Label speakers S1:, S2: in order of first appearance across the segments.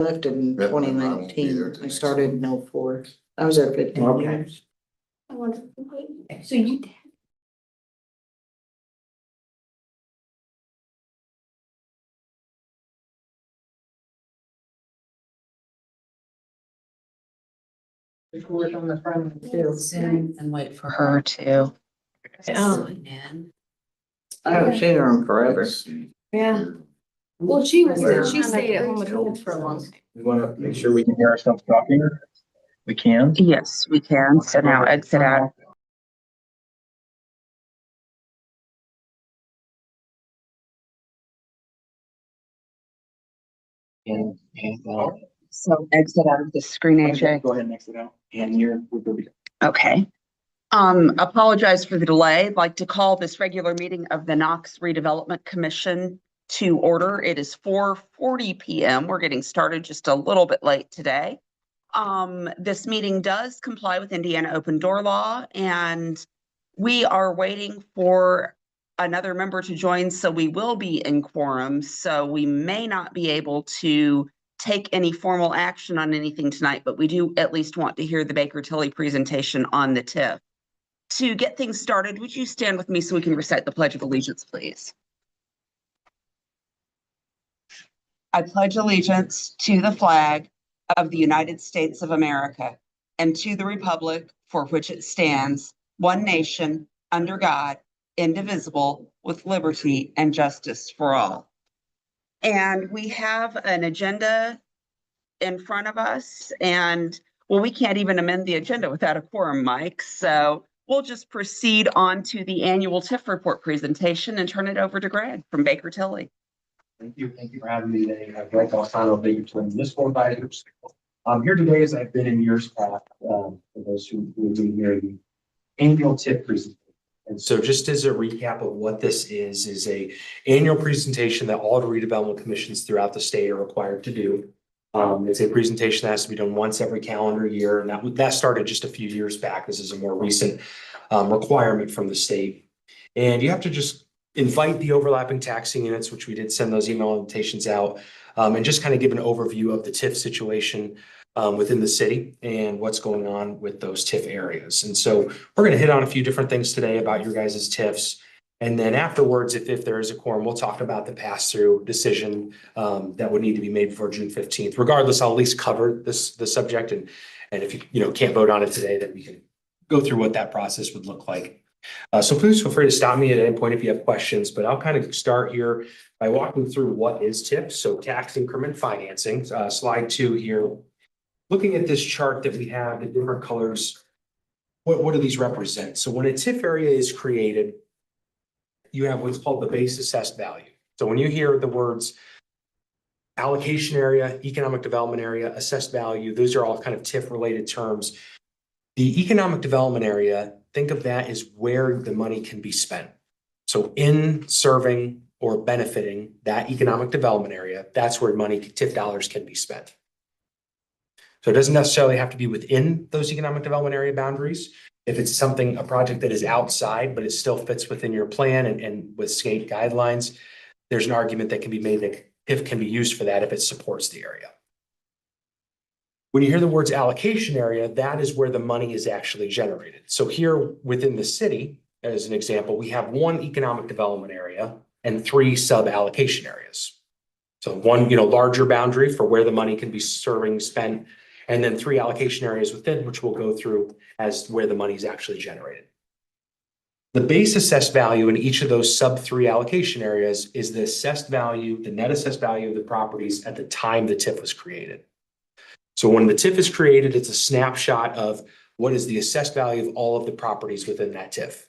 S1: Left in
S2: Yeah, I won't be
S1: 2019.
S2: there till
S1: I
S2: next
S1: started in 04. I was there 15
S3: Okay.
S1: years.
S4: I wonder, so you.
S1: Work on the front too.
S5: Zoom and wait for her to sign in.
S1: I haven't seen her in forever.
S4: Yeah. Well, she stayed at home with kids for a long time.
S3: We want to make sure we can hear ourselves talking. We can.
S5: Yes, we can. So now exit out. So exit out of the screen, AJ.
S3: Go ahead and exit out. And you're, we're good to go.
S5: Okay. Apologize for the delay. I'd like to call this regular meeting of the Knox Redevelopment Commission to order. It is 4:40 p.m. We're getting started just a little bit late today. This meeting does comply with Indiana open door law, and we are waiting for another member to join, so we will be in quorum. So we may not be able to take any formal action on anything tonight, but we do at least want to hear the Baker Tilly presentation on the TIF. To get things started, would you stand with me so we can recite the Pledge of Allegiance, please? I pledge allegiance to the flag of the United States of America and to the republic for which it stands, one nation, under God, indivisible, with liberty and justice for all. And we have an agenda in front of us, and well, we can't even amend the agenda without a quorum, Mike. So we'll just proceed on to the annual TIF report presentation and turn it over to Greg from Baker Tilly.
S3: Thank you. Thank you for having me today. I'm Greg Balsano, Baker Tilly Municipal Advisors. I'm here today as I've been in years past, for those who have been here, the annual TIF presentation. And so just as a recap of what this is a annual presentation that all the redevelopment commissions throughout the state are required to do. It's a presentation that has to be done once every calendar year, and that started just a few years back. This is a more recent requirement from the state. And you have to just invite the overlapping taxing units, which we did send those email invitations out, and just kind of give an overview of the TIF situation within the city and what's going on with those TIF areas. And so we're going to hit on a few different things today about your guys' TIFs. And then afterwards, if there is a quorum, we'll talk about the pass-through decision that would need to be made before June 15th. Regardless, I'll at least cover the subject. And if you can't vote on it today, then we can go through what that process would look like. So please feel free to stop me at any point if you have questions, but I'll kind of start here by walking through what is TIF. So tax increment financing, slide 2 here. Looking at this chart that we have, the different colors, what do these represent? So when a TIF area is created, you have what's called the base assessed value. So when you hear the words allocation area, economic development area, assessed value, those are all kind of TIF related terms. The economic development area, think of that as where the money can be spent. So in serving or benefiting that economic development area, that's where money, TIF dollars, can be spent. So it doesn't necessarily have to be within those economic development area boundaries. If it's a project that is outside, but it still fits within your plan and with state guidelines, there's an argument that can be made that TIF can be used for that if it supports the area. When you hear the words allocation area, that is where the money is actually generated. So here within the city, as an example, we have one economic development area and 3 sub-allocation areas. So one, larger boundary for where the money can be spent, and then 3 allocation areas within, which we'll go through as where the money is actually generated. The base assessed value in each of those sub 3 allocation areas is the assessed value, the net assessed value of the properties at the time the TIF was created. So when the TIF is created, it's a snapshot of what is the assessed value of all of the properties within that TIF.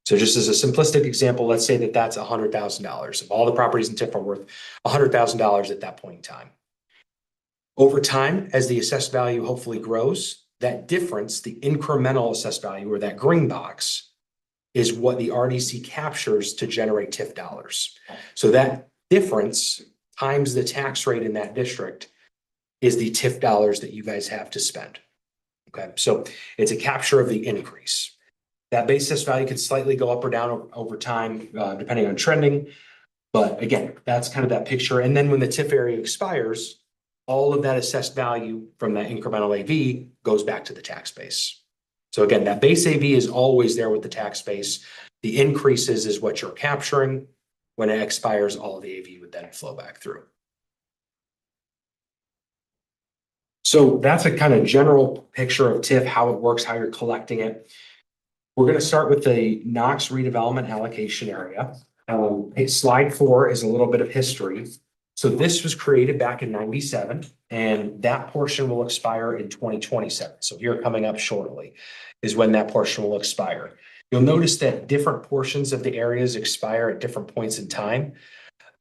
S3: So just as a simplistic example, let's say that that's $100,000. If all the properties in TIF are worth $100,000 at that point in time. Over time, as the assessed value hopefully grows, that difference, the incremental assessed value, or that green box, is what the RDC captures to generate TIF dollars. So that difference times the tax rate in that district is the TIF dollars that you guys have to spend. Okay, so it's a capture of the increase. That base assessed value can slightly go up or down over time, depending on trending. But again, that's kind of that picture. And then when the TIF area expires,
S2: all of that assessed value from that incremental AV goes back to the tax base. So again, that base AV is always there with the tax base. The increases is what you're capturing. When it expires, all of the AV would then flow back through. So that's a kind of general picture of TIF, how it works, how you're collecting it. We're going to start with the Knox redevelopment allocation area. Slide 4 is a little bit of history. So this was created back in 97, and that portion will expire in 2027. So here coming up shortly is when that portion will expire. You'll notice that different portions of the areas expire at different points in time.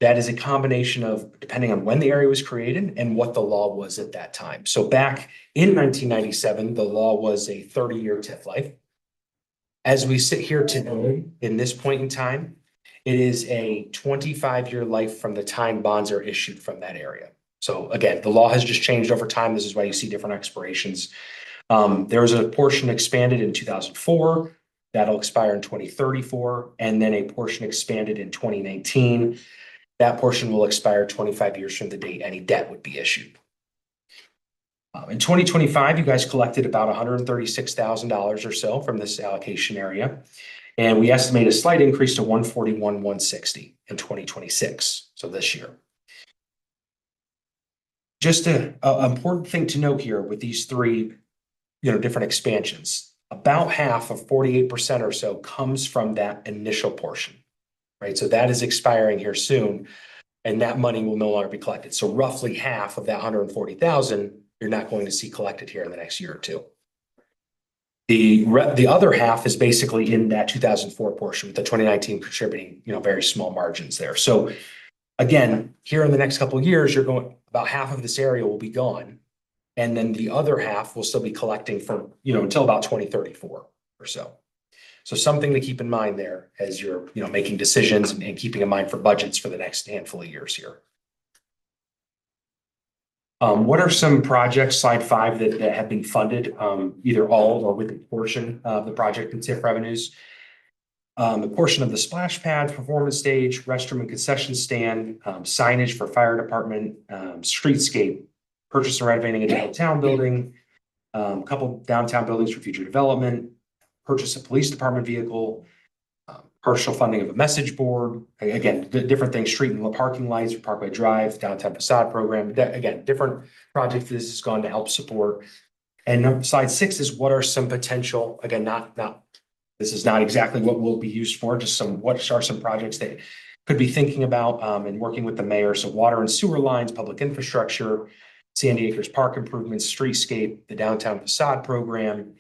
S2: That is a combination of depending on when the area was created and what the law was at that time. So back in 1997, the law was a 30-year TIF life. As we sit here today, in this point in time, it is a 25-year life from the time bonds are issued from that area. So again, the law has just changed over time. This is why you see different expirations. There was a portion expanded in 2004. That'll expire in 2034. And then a portion expanded in 2019. That portion will expire 25 years from the date any debt would be issued. In 2025, you guys collected about $136,000 or so from this allocation area. And we estimate a slight increase to $141,160 in 2026, so this year. Just an important thing to note here with these three, different expansions. About half of 48% or so comes from that initial portion, right? So that is expiring here soon, and that money will no longer be collected. So roughly half of that 140,000, you're not going to see collected here in the next year or two. The other half is basically in that 2004 portion with the 2019 contributing, very small margins there. So again, here in the next couple of years, you're going about half of this area will be gone. And then the other half will still be collecting from, until about 2034 or so. So something to keep in mind there as you're, making decisions and keeping in mind for budgets for the next handful of years here. What are some projects, slide 5, that have been funded, either all or with a portion of the project and TIF revenues? A portion of the splash pad, performance stage, restroom and concession stand, signage for fire department, streetscape, purchase and renovating a downtown building, a couple downtown buildings for future development, purchase a police department vehicle, partial funding of a message board, again, different things, street and parking lights, Parkway Drive, downtown facade program, again, different projects this has gone to help support. And slide 6 is what are some potential, again, this is not exactly what will be used for, just what are some projects that could be thinking about and working with the mayor. So water and sewer lines, public infrastructure, Sandy Acres Park improvements, streetscape, the downtown facade program,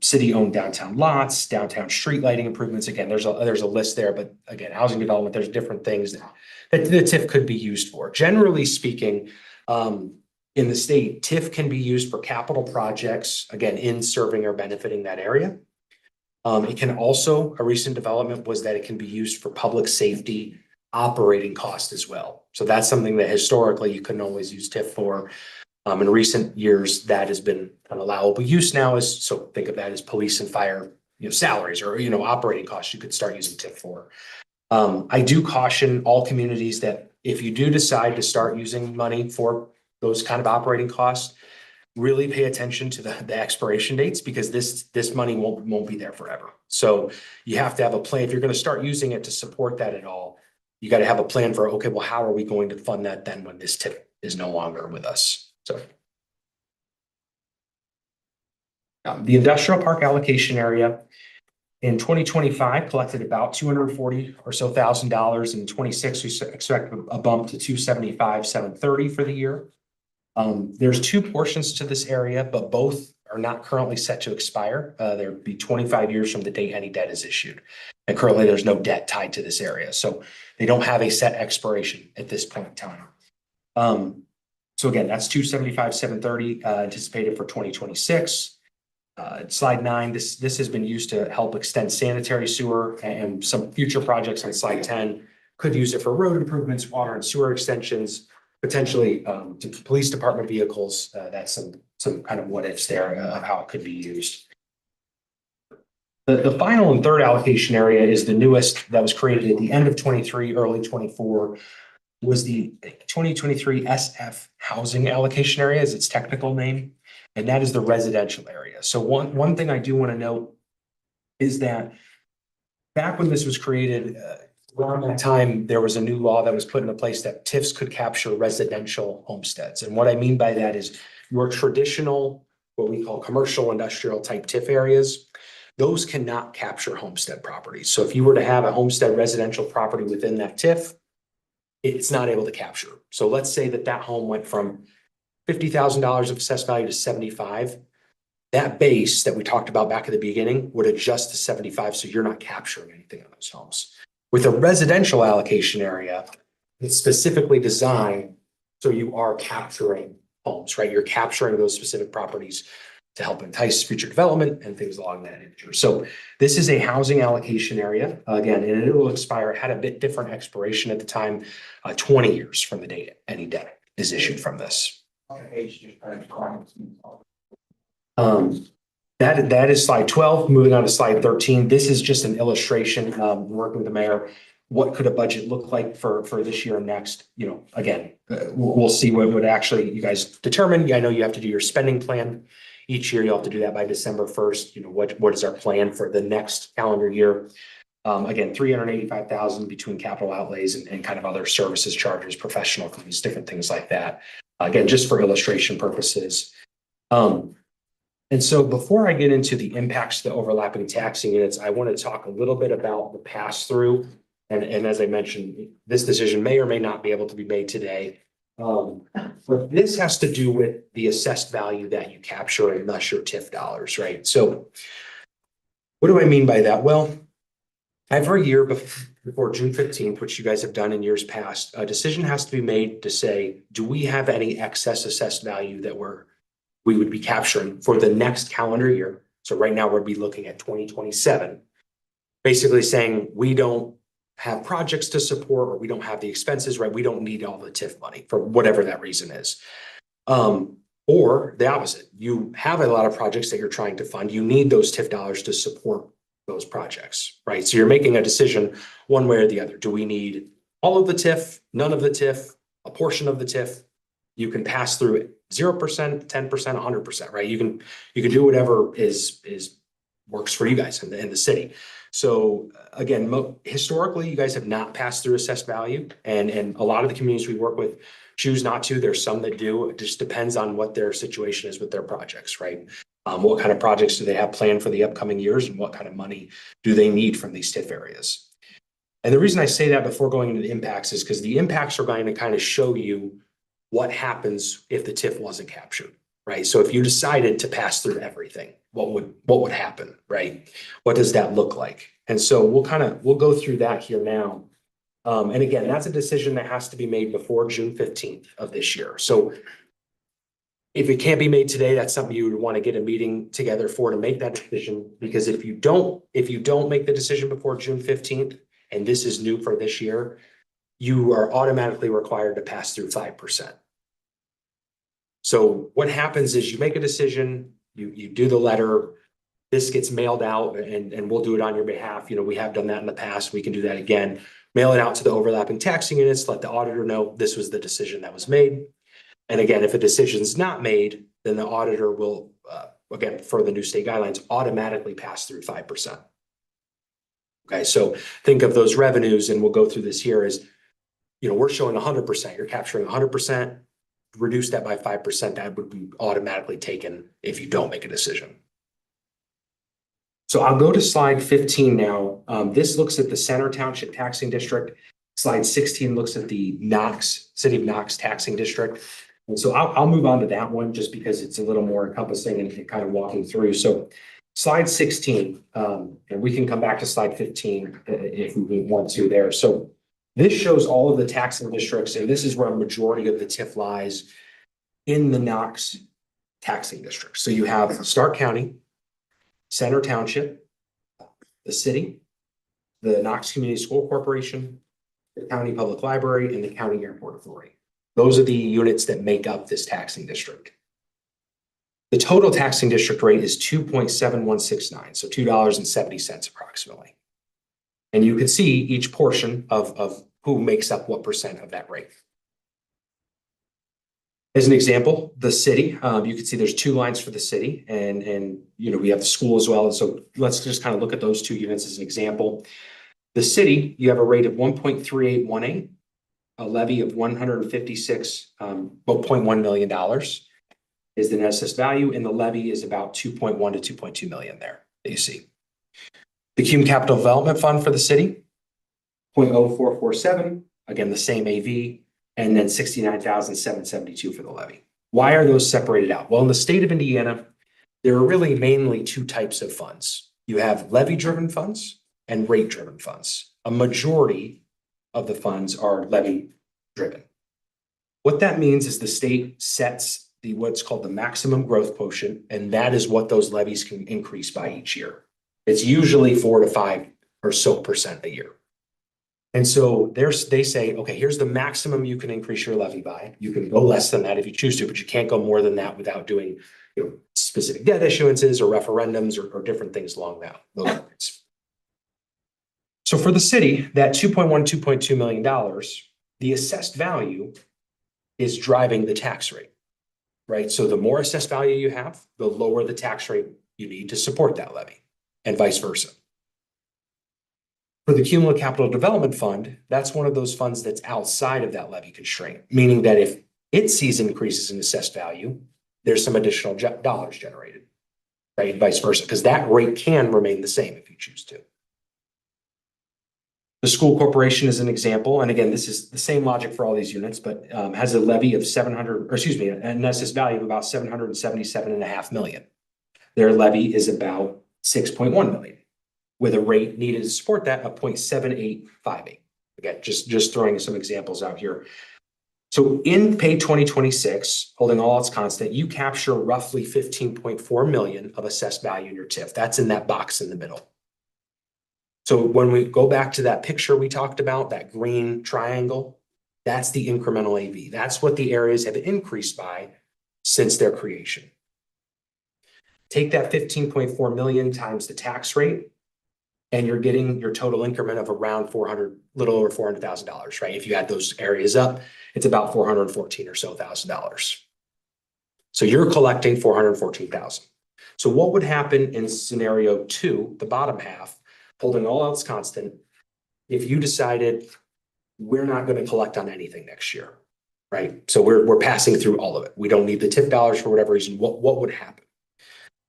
S2: city-owned downtown lots, downtown street lighting improvements. Again, there's a list there, but again, housing development, there's different things that the TIF could be used for. Generally speaking, in the state, TIF can be used for capital projects, again, in serving or benefiting that area. It can also, a recent development was that it can be used for public safety operating costs as well. So that's something that historically you couldn't always use TIF for. In recent years, that has been an allowable use now. So think of that as police and fire, salaries or operating costs you could start using TIF for. I do caution all communities that if you do decide to start using money for those kind of operating costs, really pay attention to the expiration dates, because this money won't be there forever. So you have to have a plan. If you're going to start using it to support that at all, you got to have a plan for, okay, well, how are we going to fund that then when this TIF is no longer with us? So the industrial park allocation area in 2025 collected about $240,000 or so. In 26, we expect a bump to $275,730 for the year. There's two portions to this area, but both are not currently set to expire. There'd be 25 years from the date any debt is issued. And currently there's no debt tied to this area. So they don't have a set expiration at this point in time. So again, that's $275,730 anticipated for 2026. Slide 9, this has been used to help extend sanitary sewer, and some future projects on slide 10 could use it for road improvements, water and sewer extensions, potentially to police department vehicles. That's some kind of what ifs there of how it could be used. The final and third allocation area is the newest that was created at the end of 23, early 24. was the 2023 SF housing allocation area, is its technical name. And that is the residential area. So one thing I do want to note is that back when this was created, around that time, there was a new law that was put into place that TIFs could capture residential homesteads. And what I mean by that is your traditional, what we call commercial industrial type TIF areas, those cannot capture homestead properties. So if you were to have a homestead residential property within that TIF, it's not able to capture. So let's say that that home went from $50,000 of assessed value to 75. That base that we talked about back at the beginning would adjust to 75, so you're not capturing anything on those homes. With a residential allocation area, it's specifically designed so you are capturing homes, right? You're capturing those specific properties to help entice future development and things along that nature. So this is a housing allocation area, again, and it will expire. It had a bit different expiration at the time, 20 years from the date any debt is issued from this. That is slide 12. Moving on to slide 13. This is just an illustration, working with the mayor. What could a budget look like for this year and next? You know, again, we'll see what would actually you guys determine. I know you have to do your spending plan each year. You'll have to do that by December 1st. You know, what is our plan for the next calendar year? Again, 385,000 between capital outlays and kind of other services charges, professional fees, different things like that. Again, just for illustration purposes. And so before I get into the impacts to the overlapping taxing units, I want to talk a little bit about the pass-through. And as I mentioned, this decision may or may not be able to be made today. But this has to do with the assessed value that you capture and thus your TIF dollars, right? So what do I mean by that? Well, every year before June 15th, which you guys have done in years past, a decision has to be made to say, do we have any excess assessed value that we would be capturing for the next calendar year? So right now we'd be looking at 2027, basically saying we don't have projects to support or we don't have the expenses, right? We don't need all the TIF money for whatever that reason is. Or the opposite, you have a lot of projects that you're trying to fund. You need those TIF dollars to support those projects, right? So you're making a decision one way or the other. Do we need all of the TIF, none of the TIF, a portion of the TIF? You can pass through it 0%, 10%, 100%, right? You can do whatever works for you guys in the city. So again, historically, you guys have not passed through assessed value, and a lot of the communities we work with choose not to. There's some that do. It just depends on what their situation is with their projects, right? What kind of projects do they have planned for the upcoming years, and what kind of money do they need from these TIF areas? And the reason I say that before going into the impacts is because the impacts are going to kind of show you what happens if the TIF wasn't captured, right? So if you decided to pass through everything, what would happen, right? What does that look like? And so we'll go through that here now. And again, that's a decision that has to be made before June 15th of this year. So if it can't be made today, that's something you would want to get a meeting together for to make that decision. Because if you don't make the decision before June 15th, and this is new for this year, you are automatically required to pass through 5%. So what happens is you make a decision, you do the letter, this gets mailed out, and we'll do it on your behalf. You know, we have done that in the past. We can do that again. Mail it out to the overlapping taxing units, let the auditor know this was the decision that was made. And again, if a decision is not made, then the auditor will, again, for the new state guidelines, automatically pass through 5%. Okay, so think of those revenues, and we'll go through this here as, you know, we're showing 100%. You're capturing 100. Reduce that by 5%. That would be automatically taken if you don't make a decision. So I'll go to slide 15 now. This looks at the Center Township Taxing District. Slide 16 looks at the Knox, City of Knox Taxing District. And so I'll move on to that one just because it's a little more encompassing and kind of walking through. So slide 16, and we can come back to slide 15 if we want to there. So this shows all of the taxing districts, and this is where a majority of the TIF lies in the Knox taxing district. So you have Stark County, Center Township, the city, the Knox Community School Corporation, the County Public Library, and the County Airport Authority. Those are the units that make up this taxing district. The total taxing district rate is 2.7169, so $2.70 approximately. And you can see each portion of who makes up what percent of that rate. As an example, the city, you can see there's two lines for the city and we have the school as well. And so let's just kind of look at those two units as an example. The city, you have a rate of 1.3818, a levy of $156.1 million is the net assessed value, and the levy is about 2.1 to 2.2 million there that you see. The Cume Capital Development Fund for the city, 0.0447, again, the same AV, and then 69,772 for the levy. Why are those separated out? Well, in the state of Indiana, there are really mainly two types of funds. You have levy-driven funds and rate-driven funds. A majority of the funds are levy-driven. What that means is the state sets what's called the maximum growth quotient, and that is what those levies can increase by each year. It's usually 4 to 5 or so percent a year. And so they say, okay, here's the maximum you can increase your levy by. You can go less than that if you choose to, but you can't go more than that without doing specific debt issuances or referendums or different things along those lines. So for the city, that $2.2 million, the assessed value is driving the tax rate, right? So the more assessed value you have, the lower the tax rate you need to support that levy, and vice versa. For the Cumulative Capital Development Fund, that's one of those funds that's outside of that levy constraint, meaning that if it sees increases in assessed value, there's some additional dollars generated, right? Vice versa, because that rate can remain the same if you choose to. The school corporation is an example, and again, this is the same logic for all these units, but has a levy of an assessed value of about 777.5 million. Their levy is about 6.1 million, with a rate needed to support that of 0.7858. Again, just throwing some examples out here. So in pay 2026, holding all else constant, you capture roughly 15.4 million of assessed value in your TIF. That's in that box in the middle. So when we go back to that picture we talked about, that green triangle, that's the incremental AV. That's what the areas have increased by since their creation. Take that 15.4 million times the tax rate, and you're getting your total increment of around little over $400,000, right? If you add those areas up, it's about $414,000 or so. So you're collecting $414,000. So what would happen in scenario 2, the bottom half, holding all else constant, if you decided we're not going to collect on anything next year, right? So we're passing through all of it. We don't need the TIF dollars for whatever reason. What would happen?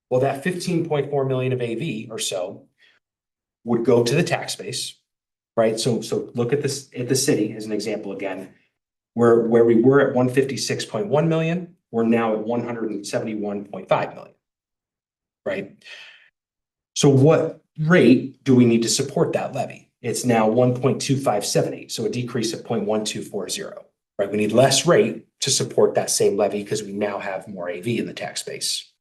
S2: Well, that 15.4 million of AV or so would go to the tax base, right? So look at this at the city as an example again, where we were at 156.1 million, we're now at 171.5 million, right? So what rate do we need to support that levy? It's now 1.2578, so a decrease of 0.1240, right? We need less rate to support that same levy because we now have more AV in the tax base.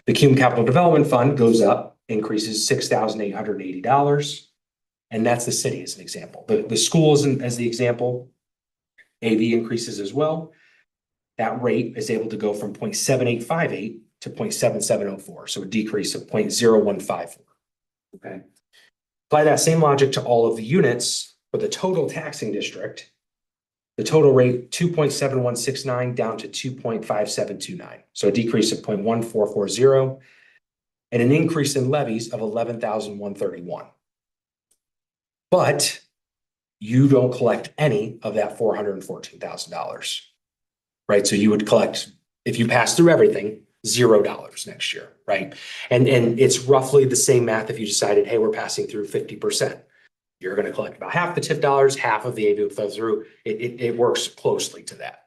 S2: The Cume Capital Development Fund goes up, increases $6,880, and that's the city as an example. The schools as the example, AV increases as well. That rate is able to go from 0.7858 to 0.7704, so a decrease of 0.0154. Okay. Apply that same logic to all of the units for the total taxing district. The total rate 2.7169 down to 2.5729, so a decrease of 0.1440 and an increase in levies of 11,131. But you don't collect any of that $414,000, right? So you would collect, if you pass through everything, $0 next year, right? And it's roughly the same math if you decided, hey, we're passing through 50%. You're going to collect about half the TIF dollars, half of the AV would flow through. It works closely to that.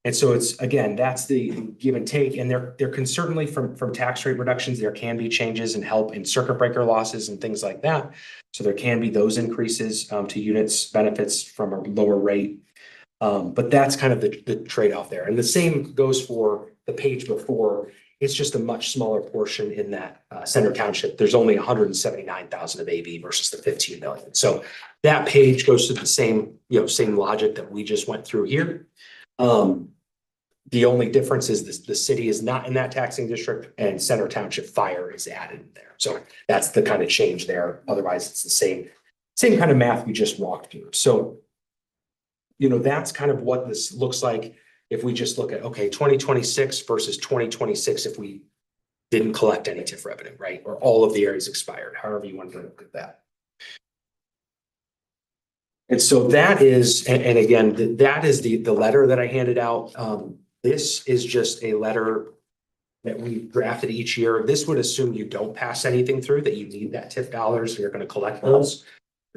S2: And so it's, again, that's the give and take. And there can certainly, from tax rate reductions, there can be changes and help in circuit breaker losses and things like that. So there can be those increases to units benefits from a lower rate. But that's kind of the trade-off there. And the same goes for the page before. It's just a much smaller portion in that Center Township. There's only 179,000 of AV versus the 15 million. So that page goes to the same logic that we just went through here. The only difference is the city is not in that taxing district and Center Township Fire is added in there. So that's the kind of change there. Otherwise, it's the same kind of math we just walked through. So that's kind of what this looks like. If we just look at, okay, 2026 versus 2026, if we didn't collect any TIF revenue, right? Or all of the areas expired, however you want to look at that. And so that is, and again, that is the letter that I handed out. This is just a letter that we drafted each year. This would assume you don't pass anything through, that you need that TIF dollars, so you're going to collect those.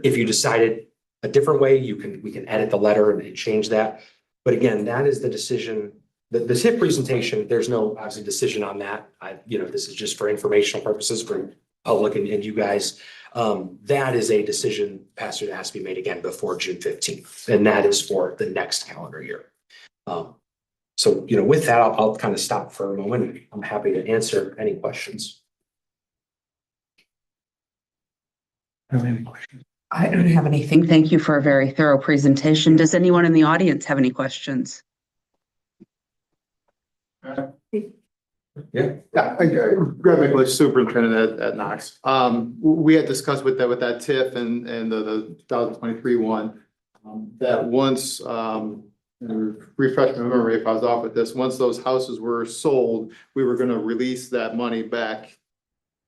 S2: If you decided a different way, we can edit the letter and change that. But again, that is the decision. The TIF presentation, there's no obviously decision on that. This is just for informational purposes for public and you guys. That is a decision, Pastor, that has to be made again before June 15th, and that is for the next calendar year. So, with that, I'll kind of stop for a moment. I'm happy to answer any questions.
S5: I don't have anything. Thank you for a very thorough presentation. Does anyone in the audience have any questions?
S2: Yeah.
S6: Greg Mikulich, superintendent at Knox. We had discussed with that TIF and the 2023 one, that once, refresh my memory if I was off with this, once those houses were sold, we were gonna release that money back.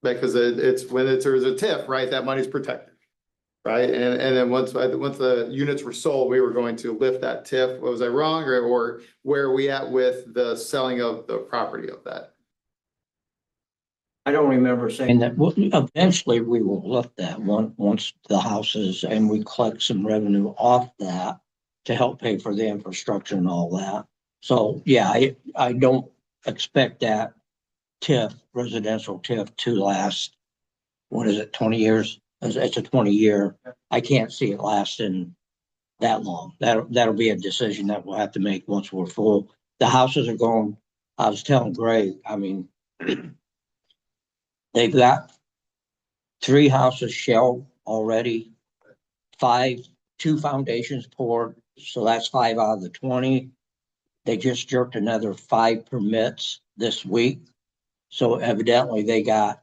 S6: Because there's a TIF, right, that money's protected. Right, and then once the units were sold, we were going to lift that TIF. Was I wrong, or where are we at with the selling of the property of that?
S1: I don't remember saying
S7: And that eventually we will lift that once the houses and we collect some revenue off that to help pay for the infrastructure and all that. So, yeah, I don't expect that TIF, residential TIF, to last, 20 years? It's a 20-year. I can't see it lasting that long. That'll be a decision that we'll have to make once we're full. The houses are going, I was telling Greg, they've got 3 houses shelled already, 2 foundations poured, so that's 5 out of the 20. They just jerked another 5 permits this week. So evidently they got,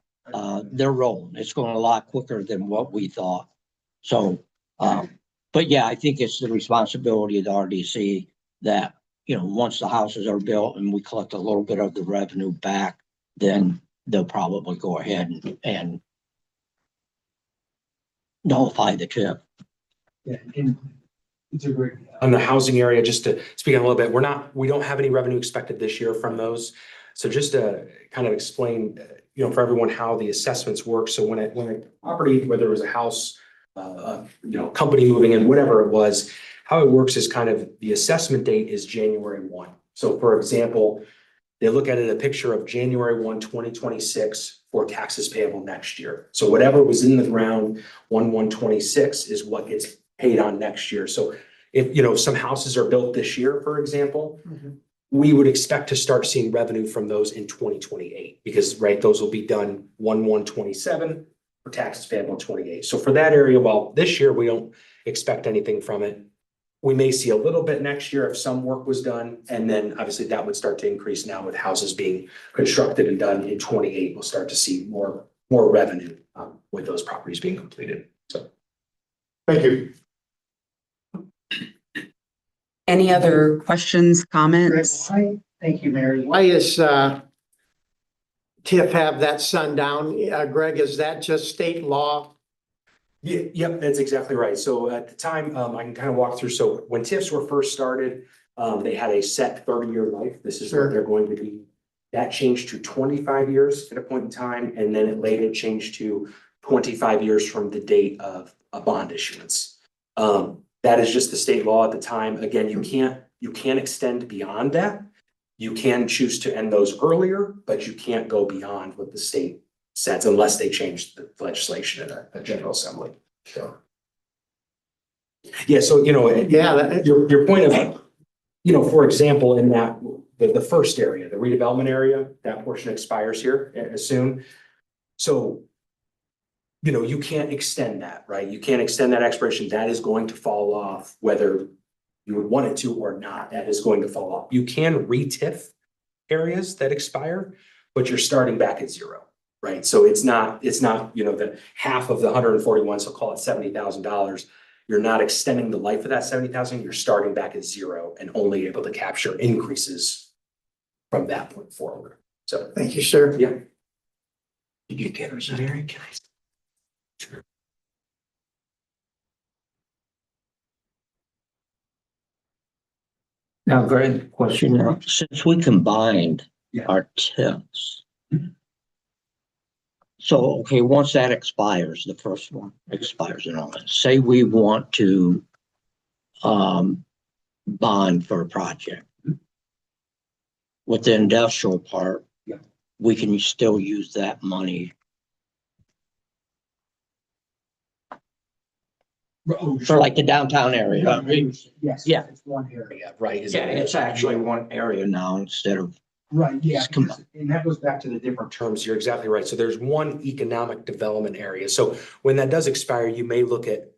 S7: they're rolling. It's going a lot quicker than what we thought. So, but yeah, I think it's the responsibility of the RDC that, once the houses are built and we collect a little bit of the revenue back, then they'll probably go ahead and nullify the TIF.
S3: Yeah, and it's a great.
S2: On the housing area, just to speak on a little bit, we don't have any revenue expected this year from those. So just to kind of explain, for everyone how the assessments work. So when a property, whether it was a house, company moving in, whatever it was, how it works is kind of the assessment date is January 1. So for example, they look at it, a picture of January 1, 2026 for taxes payable next year. So whatever was in the ground 1/1/26 is what gets paid on next year. So if, some houses are built this year, for example, we would expect to start seeing revenue from those in 2028 because, right, those will be done 1/1/27 for taxes payable in 28. So for that area, while this year we don't expect anything from it, we may see a little bit next year if some work was done. And then obviously that would start to increase now with houses being constructed and done in 28. We'll start to see more revenue with those properties being completed. So.
S6: Thank you.
S5: Any other questions, comments?
S8: Thank you, Mary. Why is TIF have that sundown? Greg, is that just state law?
S2: Yeah, yep, that's exactly right. So at the time, I can kind of walk through. So when TIFs were first started, they had a set 30-year life. This is what they're going to be. That changed to 25 years at a point in time. And then it later changed to 25 years from the date of a bond issuance. That is just the state law at the time. Again, you can't extend beyond that. You can choose to end those earlier, but you can't go beyond what the state sets unless they change the legislation in a general assembly. So. Yeah, so, your point of, for example, in that, the first area, the redevelopment area, that portion expires here soon. So, you can't extend that, right? You can't extend that expiration. That is going to fall off whether you would want it to or not. That is going to fall off. You can re-TIF areas that expire, but you're starting back at 0, right? So it's not, the half of the 141, so call it $70,000. you're not extending the life of that 70,000, you're starting back at zero and only able to capture increases from that point forward. So,
S8: Thank you, sir.
S2: yeah.
S7: Did you get us there?
S1: Now, Greg, question.
S7: Question, since we combined
S3: Yeah.
S7: our tips. So, okay, once that expires, the first one expires and all that, say we want to bond for a project. With the industrial part,
S3: Yeah.
S7: we can still use that money for like the downtown area.
S3: Yes.
S7: Yeah.
S3: It's one area.
S2: Yeah, right. Is
S7: Yeah,
S2: it-
S7: it's actually one area now instead of,
S3: Right, yeah,
S7: It's com-
S3: because- and that goes back to the different
S2: terms, you're exactly right. So there's one economic development area. So when that does expire, you may look at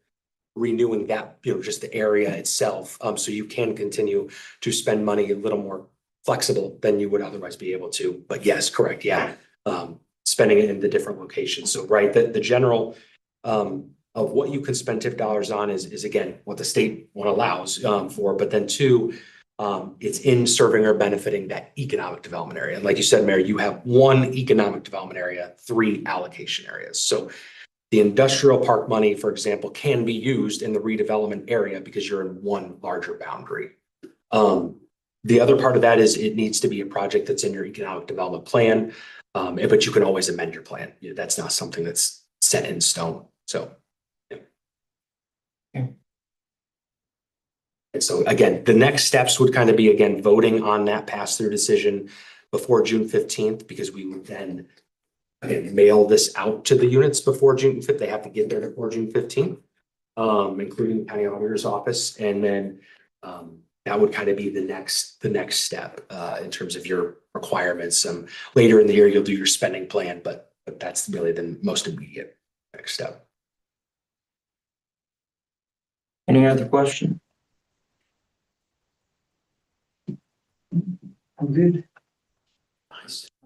S2: renewing that, just the area itself. So you can continue to spend money a little more flexible than you would otherwise be able to. But yes, correct, yeah. Spending it in the different locations. So, right, the general of what you can spend TIF dollars on is again, what the state one allows for, but then two, it's in serving or benefiting that economic development area. And like you said, Mayor, you have one economic development area, 3 allocation areas. So the industrial park money, for example, can be used in the redevelopment area because you're in one larger boundary. The other part of that is it needs to be a project that's in your economic development plan, but you can always amend your plan. That's not something that's set in stone. So.
S1: Okay.
S2: And so again, the next steps would kind of be, again, voting on that pass-through decision before June 15th, because we would then again, mail this out to the units before June 5th. They have to get there before June 15th, including the county auditor's office. And then that would kind of be the next step in terms of your requirements. Later in the year, you'll do your spending plan, but that's really the most immediate next step.
S1: Any other question?
S3: I'm good.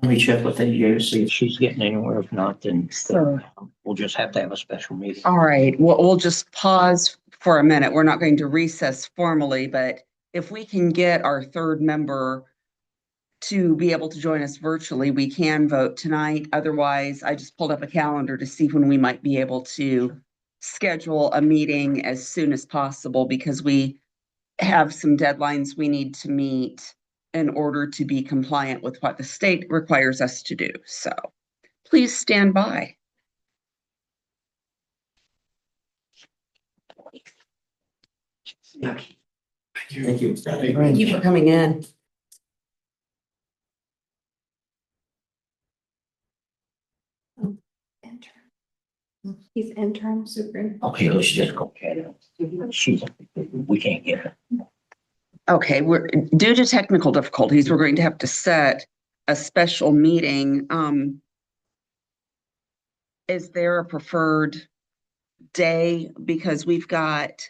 S1: Let me check with AJ to see.
S7: if she's getting anywhere. If not, then
S5: So-
S7: we'll just have to have a special meeting.
S5: All right, we'll just pause for a minute. We're not going to recess formally, but if we can get our third member to be able to join us virtually, we can vote tonight. Otherwise, I just pulled up a calendar to see when we might be able to schedule a meeting as soon as possible, because we have some deadlines we need to meet in order to be compliant with what the state requires us to do. So please stand by.
S1: Thank you.
S5: Thank you for coming in.
S4: He's interim superintendent.
S7: Okay, let's just go get it. We can't get her.
S5: Okay, due to technical difficulties, we're going to have to set a special meeting. Is there a preferred day? Because we've got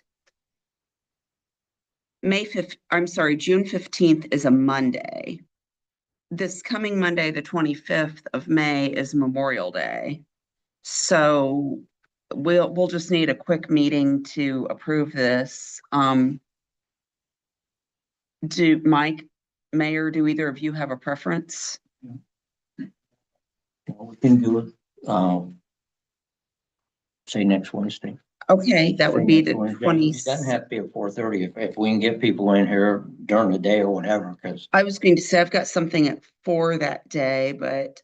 S5: June 15th is a Monday. This coming Monday, the 25th of May, is Memorial Day. So we'll just need a quick meeting to approve this. Mayor, do either of you have a preference?
S7: We can do it, say next Wednesday.
S5: Okay, that would be the
S7: It
S5: 20.
S7: doesn't have to be at 4:30 if we can get people in here during the day or whatever, because
S5: I was going to say I've got something at 4 that day, but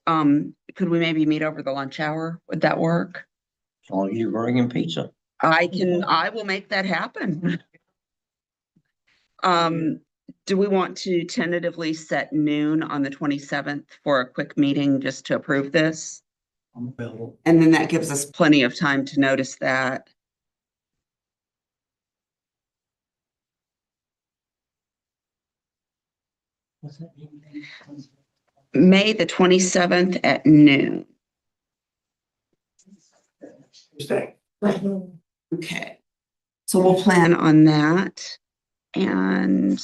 S5: could we maybe meet over the lunch hour? Would that work?
S7: as long as you're bringing pizza.
S5: I will make that happen. Do we want to tentatively set noon on the 27th for a quick meeting just to approve this?
S3: I'm available.
S5: And then that gives us plenty of time to notice that. May the 27th at noon.
S8: Tuesday.
S5: Okay. So we'll plan on that. And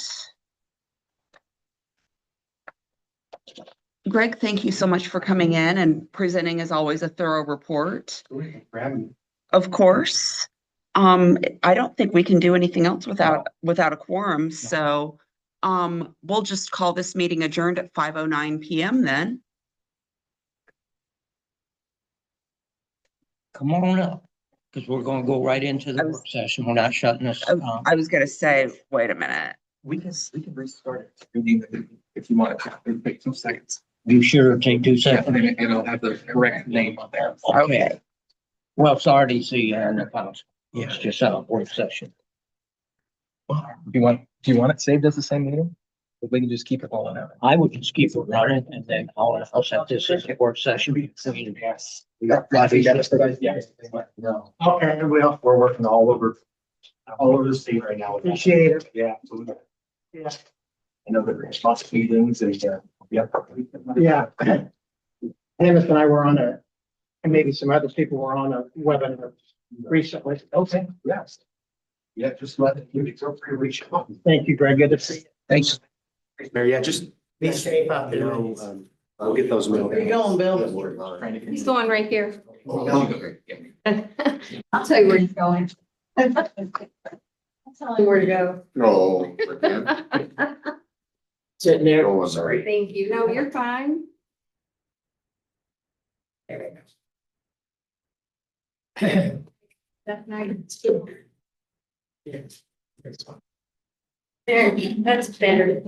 S5: Greg, thank you so much for coming in and presenting, as always, a thorough report.
S3: For having me.
S5: Of course. I don't think we can do anything else without a quorum, so we'll just call this meeting adjourned at 5:09 PM then.
S7: Come on up, because we're gonna go right into the
S5: I was-
S7: work session. We're not shutting this down.
S5: I was gonna say, wait a minute.
S3: We can restart it if you want to. It'll take 2 seconds.
S7: You sure take 2 seconds?
S3: And it'll have the correct name on there.
S7: Okay. Well, it's RDC and the council. It's just a work session.
S3: Do you want it saved as the same meeting? Or we can just keep it rolling out.
S7: I would just keep it running and then I'll set this as a work session.
S3: Yes. No.
S8: Okay, well,
S3: We're working all over the state right now.
S8: appreciate it.
S3: Yeah, absolutely.
S8: Yeah.
S3: I know that there's lots of meetings and, yeah.
S8: Yeah. Amos and I were on and maybe some other people were on a webinar recently.
S3: Okay, yes. Yeah, just let it, you feel free to reach out.
S8: Thank you, Greg. Good to see you.
S7: Thanks.
S2: Mayor, yeah, just,
S8: Be safe out there.
S2: we'll get those mailed.
S4: Where you going, Bill? He's going right here. I'll tell you where he's going. I'll tell him where to go.
S6: No.
S8: Sitting there.
S6: Oh, sorry.
S4: Thank you. No, you're fine. That night. There, that's better.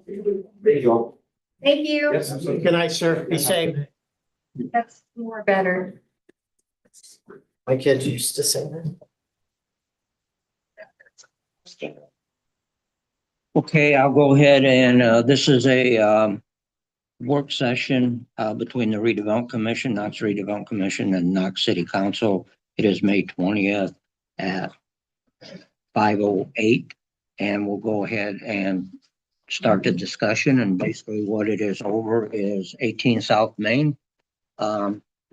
S2: There you go.
S4: Thank you.
S8: Good night, sir. Be safe.
S4: That's more better.
S8: My kids used to say that.
S7: Okay, I'll go ahead and, this is a, work session, between the Redevelopment Commission, Knox Redevelopment Commission and Knox City Council. It is May 20th at 5:08. And we'll go ahead and start the discussion. And basically what it is over is 18 South Main.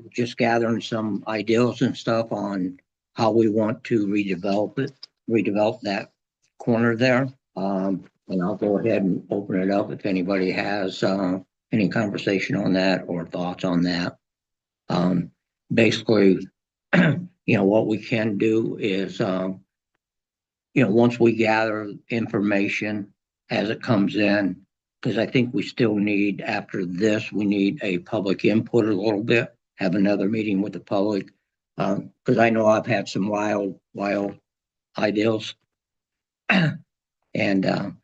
S7: Just gathering some ideas and stuff on how we want to redevelop that corner there. And I'll go ahead and open it up if anybody has, any conversation on that or thoughts on that. Basically, what we can do is, once we gather information as it comes in, because I think we still need, after this, we need a public input a little bit, have another meeting with the public. Because I know I've had some wild ideas. And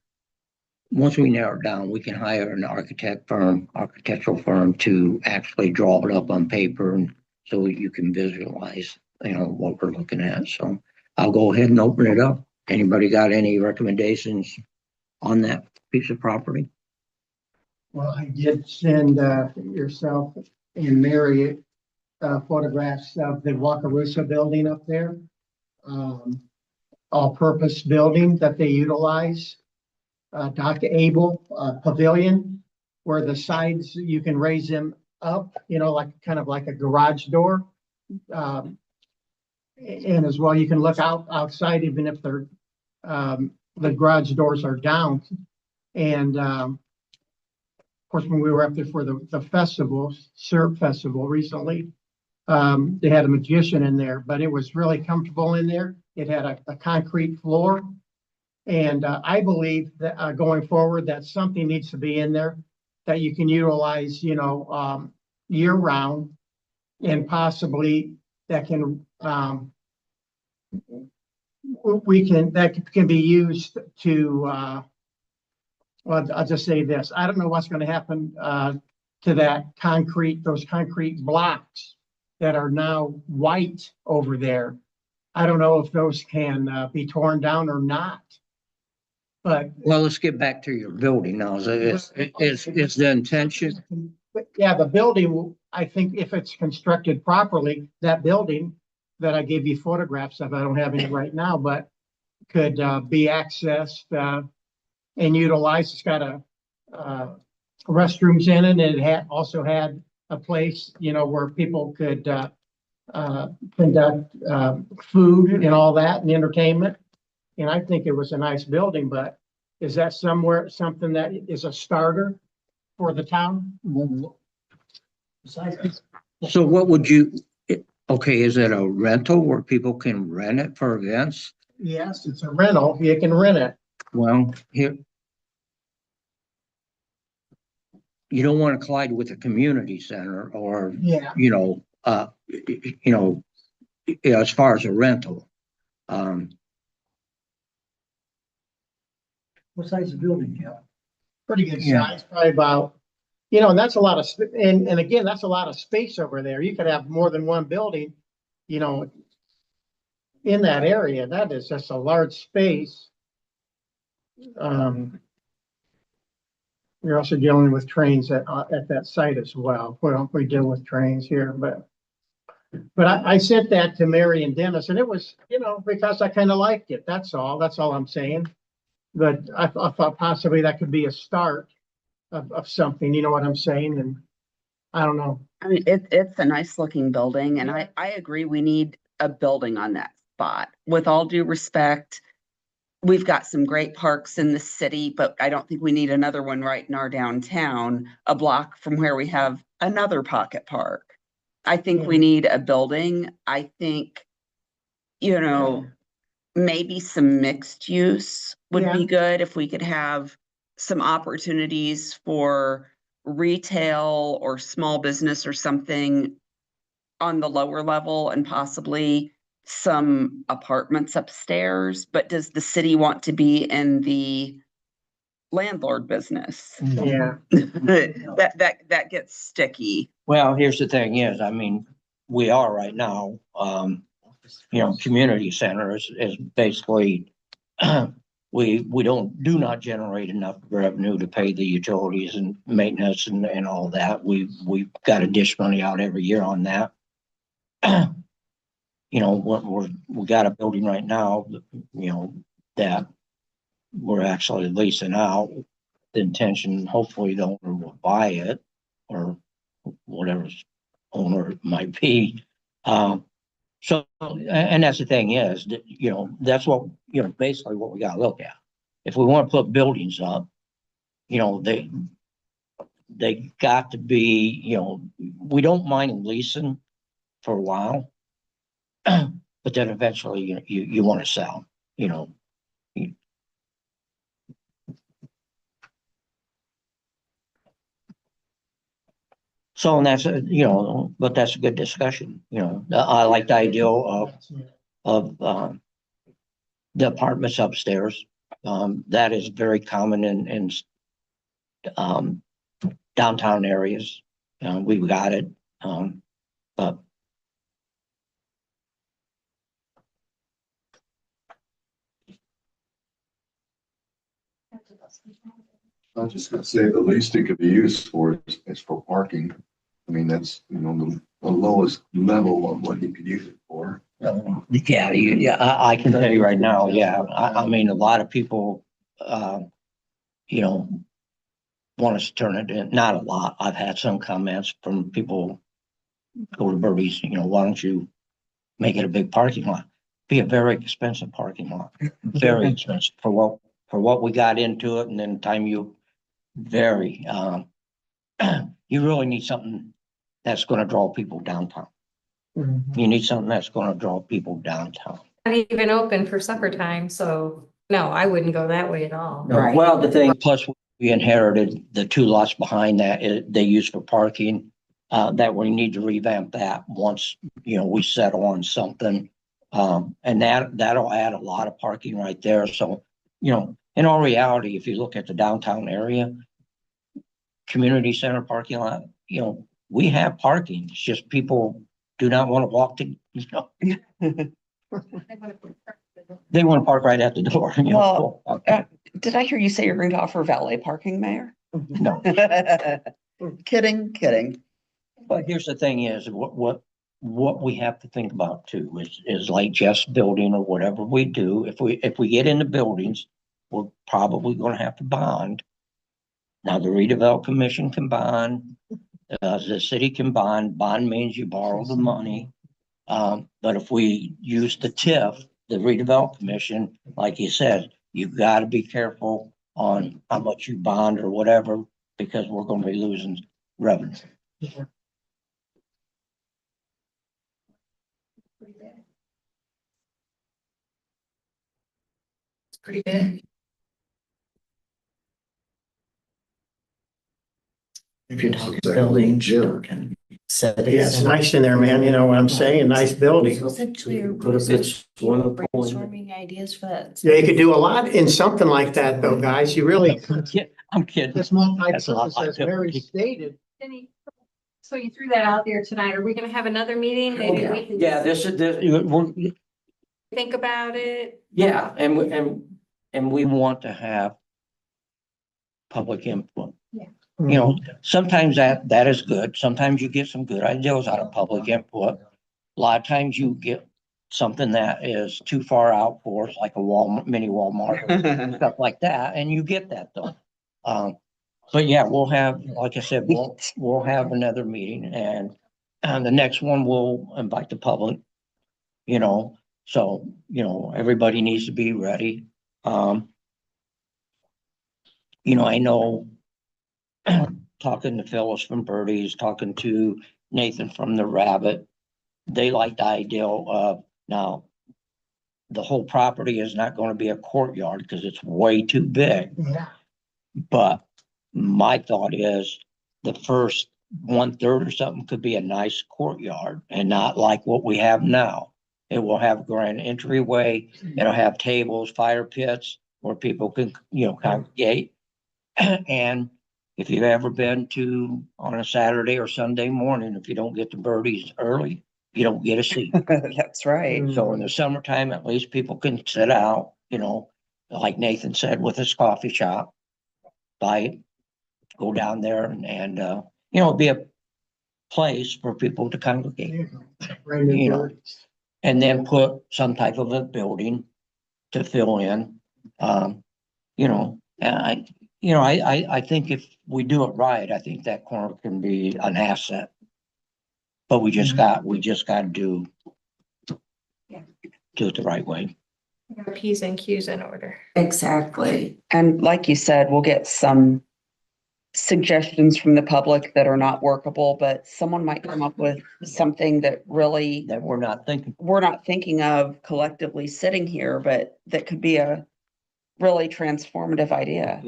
S7: once we narrow it down, we can hire an architectural firm to actually draw it up on paper, and so you can visualize, what we're looking at. So I'll go ahead and open it up. Anybody got any recommendations on that piece of property?
S8: Well, I did send yourself and Mary photographs of the Wakarusa building up there. All-purpose building that they utilize. Dr. Abel pavilion, where the sides, you can raise them up, kind of like a garage door. And as well, you can look outside even if they're the garage doors are down. And of course, when we were up there for the festival, Syrup Festival recently, they had a magician in there, but it was really comfortable in there. It had a concrete floor. And I believe that going forward, that something needs to be in there that you can utilize, year round, and possibly that can that can be used to well, I'll just say this. I don't know what's going to happen to those concrete blocks that are now white over there. I don't know if those can be torn down or not. But
S7: Well, let's get back to your building now. Is the intention?
S8: yeah, the building, I think if it's constructed properly, that building that I gave you photographs of, I don't have any right now, but could be accessed and utilized. It's got restrooms in it, and it also had a place, where people could conduct food and all that and entertainment. And I think it was a nice building, but is that something that is a starter for the town?
S7: So what would you, Okay, is it a rental where people can rent it for events?
S8: Yes, it's a rental. You can rent it.
S7: Well, here. You don't want to collide with a community center or,
S8: Yeah.
S7: as far as a rental.
S1: What size is the building, Jeff?
S8: Pretty good
S7: Yeah.
S8: size, probably about, and that's a lot of, and again, that's a lot of space over there. You could have more than one building, in that area. That is just a large space. You're also dealing with trains at that site as well. We deal with trains here, but I sent that to Mary and Dennis, and it was, because I kind of liked it. That's all. That's all I'm saying. But I thought possibly that could be a start of something, you know what I'm saying? And I don't know.
S5: I mean, it's a nice looking building and I agree we need a building on that spot. With all due respect, we've got some great parks in the city, but I don't think we need another one right in our downtown, a block from where we have another pocket park. I think we need a building. I think, maybe some mixed use would be good if we could have some opportunities for retail or small business or something on the lower level and possibly some apartments upstairs. But does the city want to be in the landlord business?
S8: Yeah.
S5: That gets sticky.
S7: Well, here's the thing is, we are right now, community center is basically, we do not generate enough revenue to pay the utilities and maintenance and all that. We've got to dish money out every year on that. We got a building right now, that we're actually leasing out. The intention, hopefully the owner will buy it or whatever owner it might be. So, and that's the thing is that, that's what, basically what we gotta look at. If we want to put buildings up, they got to be, we don't mind leasing for a while. But then eventually you want to sell, So, and that's, but that's a good discussion, I like the idea of the apartments upstairs. That is very common in downtown areas. We've got it, but
S9: I was just gonna say, the least it could be used for is for parking. I mean, that's, the lowest level of what you could use it for.
S7: I can tell you right now, I mean, a lot of people, want us to turn it in, not a lot. I've had some comments from people go to Birdie's, why don't you make it a big parking lot? Be a very expensive parking lot, very expensive for what we got into it, and then time you you really need something that's gonna draw people downtown. You need something that's gonna draw people downtown.
S4: Not even open for supper time, so no, I wouldn't go that way at all.
S1: No, well, the thing,
S7: Plus, we inherited the two lots behind that, they use for parking. That we need to revamp that once, we settle on something. And that'll add a lot of parking right there. So, in all reality, if you look at the downtown area, community center parking lot, we have parking. It's just people do not want to walk to, they want to park right at the door.
S5: Well, did I hear you say you're going to offer valet parking, Mayor?
S7: No.
S5: Kidding.
S7: But here's the thing is, what we have to think about too is like just building or whatever we do. If we get into buildings, we're probably gonna have to bond. Now, the redevelopment commission can bond, the city can bond. Bond means you borrow the money. But if we use the TIF, the redevelopment commission, like you said, you've got to be careful on how much you bond or whatever, because we're gonna be losing revenue.
S4: Pretty big.
S1: If you're talking buildings, you're talking settings.
S8: Yeah, it's nice in there, man. You know what I'm saying? Nice building.
S4: Essentially,
S1: Put a bit swimming pool in.
S4: brainstorming ideas for that.
S8: Yeah, you could do a lot in something like that though, guys. You really,
S7: I'm kidding.
S8: this
S7: That's a lot
S8: multi-purpose,
S7: like
S8: as Mary
S7: building.
S8: stated.
S4: So you threw that out there tonight. Are we gonna have another meeting? Maybe we can
S1: Yeah, this is, this,
S4: think about it.
S7: Yeah, and we want to have public input.
S4: Yeah.
S7: You know, sometimes that is good. Sometimes you get some good ideas out of public input. A lot of times you get something that is too far out for us, like a Walmart, mini Walmart, stuff like that, and you get that though. But yeah, we'll have, like I said, we'll have another meeting and the next one we'll invite the public. You know, so, you know, everybody needs to be ready. You know, I know talking to Phyllis from Birdie's, talking to Nathan from the Rabbit, they like the idea of now the whole property is not going to be a courtyard because it's way too big.
S8: Yeah.
S7: But my thought is the first 1/3 or something could be a nice courtyard and not like what we have now. It will have grand entryway. It'll have tables, fire pits where people can, you know, congregate. And if you've ever been to on a Saturday or Sunday morning, if you don't get to Birdie's early, you don't get a seat.
S5: That's right.
S7: So in the summertime, at least people can sit out, you know, like Nathan said, with his coffee shop. Buy, go down there and you know, be a place for people to congregate. You know, and then put some type of a building to fill in. You know, and I think if we do it right, I think that corner can be an asset. But we just got to do it the right way.
S4: P's and Q's in order.
S5: Exactly. And like you said, we'll get some suggestions from the public that are not workable, but someone might come up with something that really
S7: That we're not thinking.
S5: of collectively sitting here, but that could be a really transformative idea.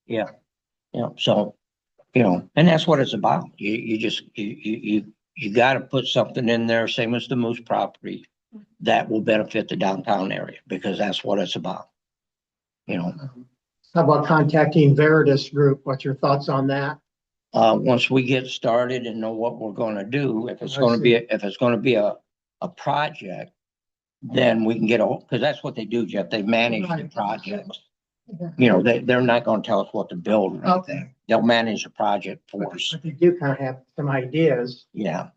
S7: Yeah. So, you know, and that's what it's about. You got to put something in there, same as the Moose property, that will benefit the downtown area because that's what it's about. You know,
S8: How about contacting Veritas Group? What's your thoughts on that?
S7: once we get started and know what we're going to do, if it's
S8: I
S7: going to
S8: see.
S7: be a project, then we can get because that's what they do, Jeff. They manage the
S8: Right.
S7: projects. You know, they're not going to tell us what to build. Or anything.
S8: Okay.
S7: They'll manage the project for us.
S8: But you do kind of have some ideas.
S7: Yeah.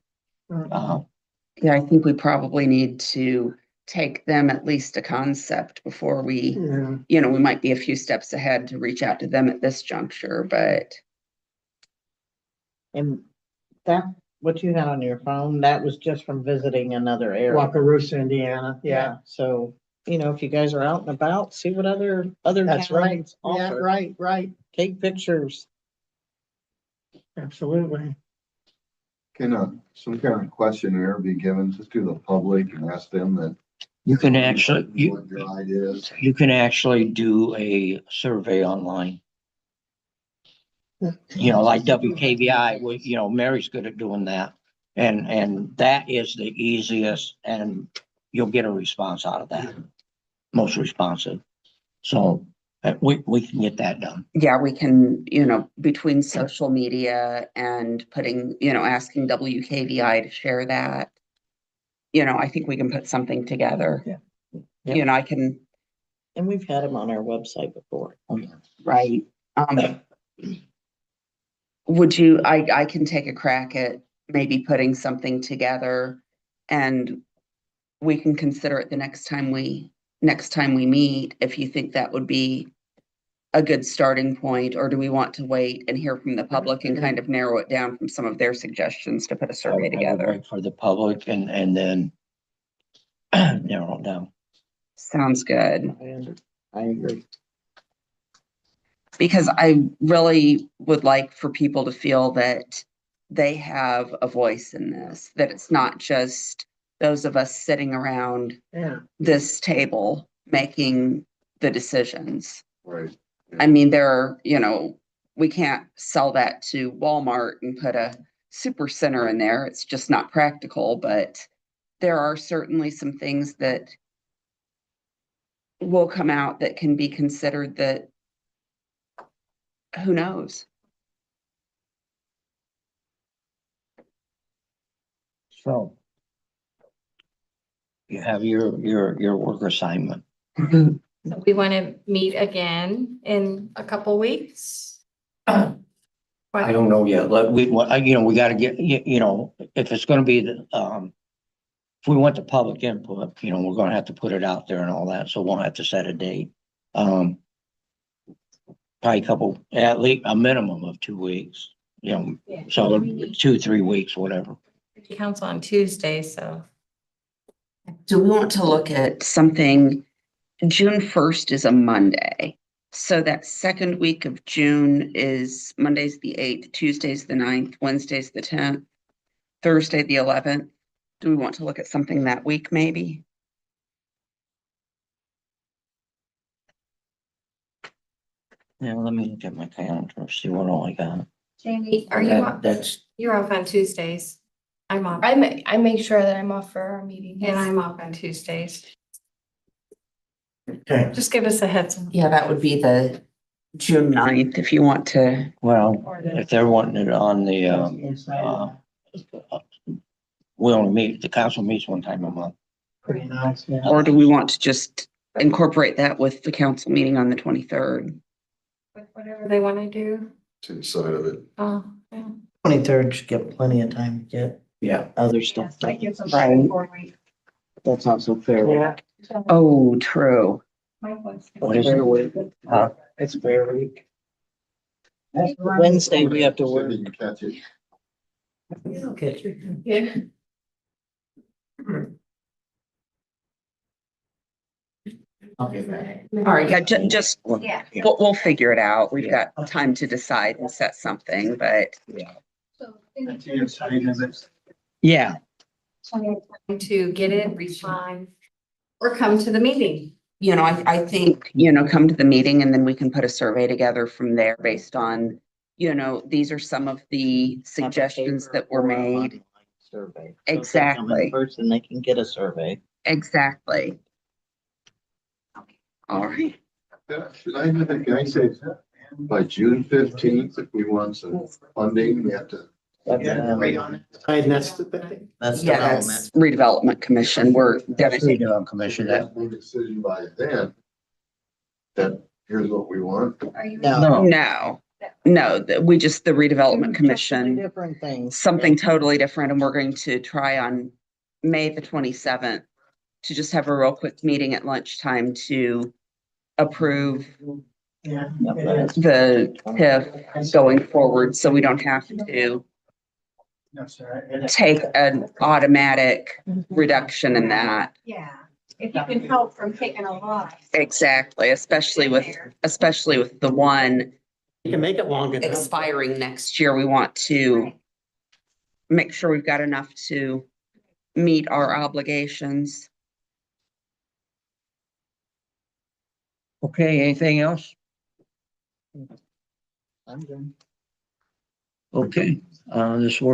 S5: Yeah, I think we probably need to take them at least a concept before we,
S8: Yeah.
S5: you know, we might be a few steps ahead to reach out to them at this juncture, but
S10: And that, what you had on your phone, that was just from visiting another area.
S8: Wakarusa, Indiana. Yeah,
S10: So, you know, if you guys are out and about, see what other
S8: that's right.
S10: towns
S8: Yeah,
S10: offer.
S8: right.
S10: Take pictures.
S8: Absolutely.
S9: Can some kind of questionnaire be given to the public and ask them that?
S7: You can actually,
S9: What your ideas?
S7: you can actually do a survey online. You know, like WKVI, you know, Mary's good at doing that. And that is the easiest and you'll get a response out of that. Most responsive. So we can get that done.
S5: yeah, we can, you know, between social media and putting, you know, asking WKVI to share that. You know, I think we can put something together.
S7: Yeah.
S5: You know, I can,
S10: And we've had them on our website before.
S5: right. Would you, I can take a crack at maybe putting something together and we can consider it the next time we meet, if you think that would be a good starting point, or do we want to wait and hear from the public and kind of narrow it down from some of their suggestions to put a
S7: I
S5: survey
S7: would
S5: together?
S7: wait for the public and then narrow it down.
S5: Sounds good.
S10: I agree.
S5: Because I really would like for people to feel that they have a voice in this, that it's not just those of us sitting around
S8: Yeah.
S5: this table making the decisions.
S9: Right.
S5: I mean, there are, we can't sell that to Walmart and put a super center in there. It's just not practical, but there are certainly some things that will come out that can be considered that, who knows?
S7: So. You have your work assignment.
S4: We want to meet again in a couple weeks.
S7: I don't know yet. We gotta get, if it's gonna be if we want the public input, we're gonna have to put it out there and all that, so we'll have to set a date. Probably at least a minimum of 2 weeks, so 2-3 weeks, whatever.
S4: Council on Tuesday, so.
S5: Do we want to look at something? June 1st is a Monday. So that second week of June is Monday's the 8th, Tuesday's the 9th, Wednesday's the 10th, Thursday the 11th. Do we want to look at something that week maybe?
S7: Yeah, let me look at my calendar, see what all I got.
S4: Jamie, are you off? You're off on Tuesdays. I'm off.
S11: I make sure that I'm off for our meeting.
S4: And I'm off on Tuesdays.
S1: Okay.
S4: Just give us a heads up.
S5: Yeah, that would be the June 9th if you want to.
S7: Well, if they're wanting it on the, the council meets one time a month.
S10: Pretty nice, yeah.
S5: Or do we want to just incorporate that with the council meeting on the 23rd?
S4: Whatever they want to do.
S9: It's inside of it.
S4: Oh, yeah.
S1: 23rd should give plenty of time to get other stuff done.
S5: Right.
S10: That's not so fair.
S4: Yeah.
S5: Oh, true.
S7: What is it?
S10: It's fair week. Wednesday, we have to work.
S9: You can catch it.
S1: Okay.
S4: Yeah.
S1: Okay.
S5: All right, yeah, just,
S4: Yeah.
S5: we'll figure it out. We've got time to decide and set something, but
S7: Yeah,
S4: To get it, respond, or come to the meeting.
S5: I think, come to the meeting and then we can put a survey together from there based on, these are some of the suggestions that were made.
S10: Survey.
S5: Exactly.
S10: First, and they can get a survey.
S5: Exactly. All right.
S9: Should I say by June 15th, if we want some funding, we have to.
S1: And that's the thing.
S10: That's
S5: Yeah,
S10: development.
S5: that's redevelopment commission. We're gonna take,
S7: redevelopment commission, that,
S9: Make a decision by then. That here's what we want.
S10: No.
S5: no, we just, the redevelopment commission,
S10: Different things.
S5: something totally different. And we're going to try on May the 27th to just have a real quick meeting at lunchtime to approve the TIF going forward, so we don't have to take an automatic reduction in that.
S11: Yeah, if you can help from taking a lot.
S5: Exactly, especially with the one
S1: You can make it longer.
S5: expiring next year. We want to make sure we've got enough to meet our obligations.
S7: okay, anything else?
S10: I'm good.
S7: Okay, this work